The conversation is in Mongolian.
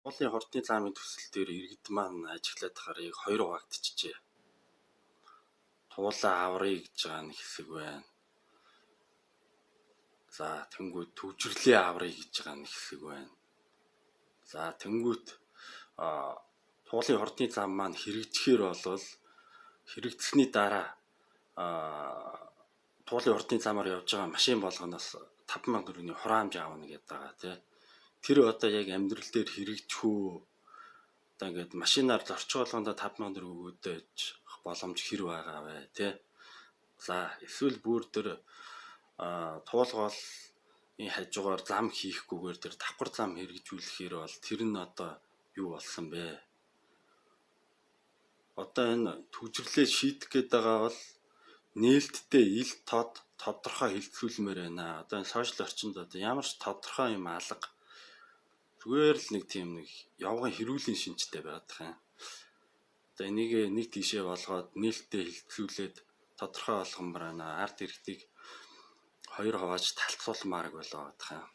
Монголын хортны ламын төсөл дээр иргэд маань ажиглаад тахаар яг хоёр хуваагдчихжээ. Туулаа аврыг гэж байгаа нэг хэсэг байна. За тэнгүүд төвжирлээ аврыг гэж байгаа нэг хэсэг байна. За тэнгүүд туулын хортны лам маань хэрэгжихээр болвол хэрэгжсэний дараа туулын хортны ламаар явж байгаа машин болгоноос 5,000 төгрөгийн хураамж аавна гэдэг байгаа тий. Тэр одоо яг амьдрал дээр хэрэгжих үү? Одоо ингээд машинаар зорчих болгондоо 5,000 төгрөг өгөөдөж боломж хэр байгаа вэ тий. За эсвэл бүр тэр туулгын хажуугаар зам хийхгүйгээр тэр давхар зам хэрэгжүүлэхээр бол тэр нь одоо юу болсон бэ? Одоо энэ төвжирлээ шийдэх гээд байгаа бол нээлттэй ил тодорхой хэлцүүлмээр байна. Одоо энэ сошиал орчинд одоо ямар ч тодорхой юм алга зүгээр л нэг тийм нэг явган хэрүүлийн шинжтэй байдаг юм. Одоо энийг нэг тийшээ болгоод нээлттэй хэлцүүлээд тодорхой болгомоор байна. Ард иргэдийг хоёр хувааж талцуулмаар байлаа гэх юм.